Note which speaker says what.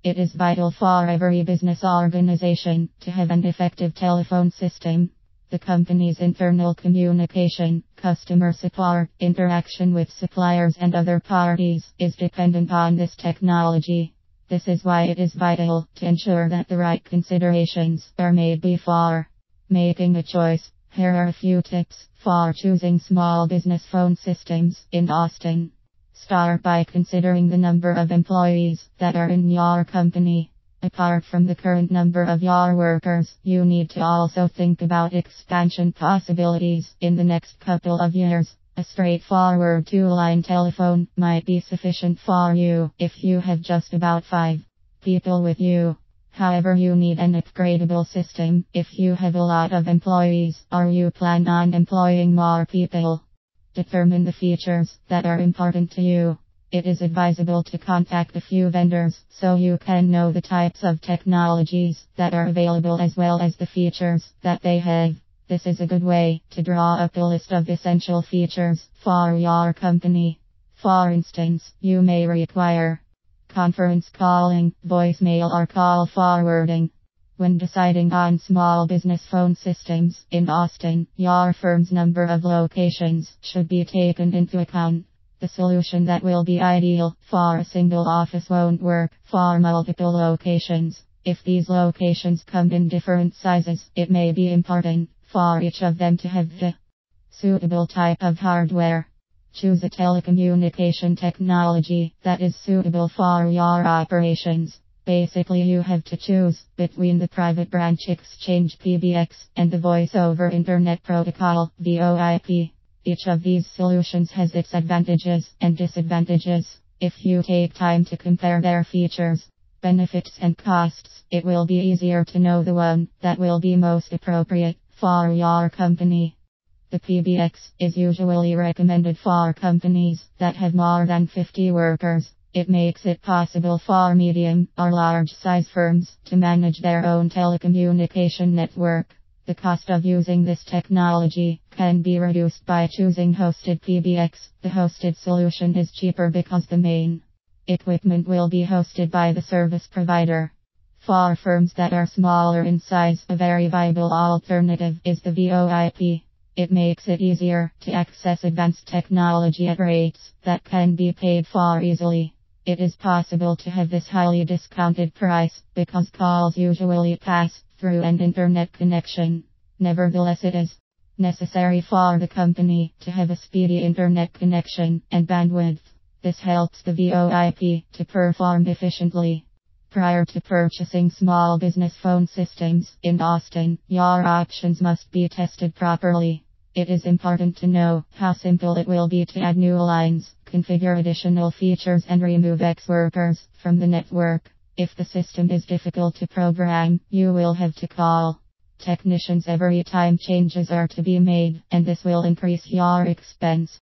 Speaker 1: It is vital for every business organization to have an effective telephone system. The company's internal communication, customer support, interaction with suppliers and other parties is dependent on this technology. This is why it is vital to ensure that the right considerations are made before making a choice. Here are a few tips for choosing small business phone systems in Austin. Start by considering the number of employees that are in your company. Apart from the current number of your workers, you need to also think about expansion possibilities in the next couple of years. A straightforward two-line telephone might be sufficient for you if you have just about 5 people with you. However, you need an upgradable system if you have a lot of employees or you plan on employing more people. Determine the features that are important to you. It is advisable to contact a few vendors so you can know the types of technologies that are available as well as the features that they have. This is a good way to draw up a list of essential features for your company. For instance, you may require conference calling, voicemail or call forwarding. When deciding on small business phone systems in Austin, your firm's number of locations should be taken into account. The solution that will be ideal for a single office won't work for multiple locations. If these locations come in different sizes, it may be important for each of them to have the suitable type of hardware. Choose a telecommunication technology that is suitable for your operations. Basically, you have to choose between the Private Branch Exchange (PBX) and the Voice over Internet Protocol (VoIP). Each of these solutions has its advantages and disadvantages. If you take time to compare their features, benefits and costs, it will be easier to know the one that will be most appropriate for your company. The PBX is usually recommended for companies that have more than 50 workers. It makes it possible for medium or large size firms to manage their own telecommunication network. The cost of using this technology can be reduced by choosing hosted PBX. The hosted solution is cheaper because the main equipment will be hosted by the service provider. For firms that are smaller in size, a very viable alternative is the VoIP. It makes it easier to access advanced technology at rates that can be paid for easily. It is possible to have this highly discounted price because calls usually pass through an internet connection. Nevertheless, it is necessary for the company to have a speedy internet connection and bandwidth. This helps the VoIP to perform efficiently. Prior to purchasing small business phone systems in Austin, your options must be tested properly. It is important to know how simple it will be to add new lines, configure additional features and remove ex-workers from the network. If the system is difficult to program, you will have to call technicians every time changes are to be made, and this will increase your expense.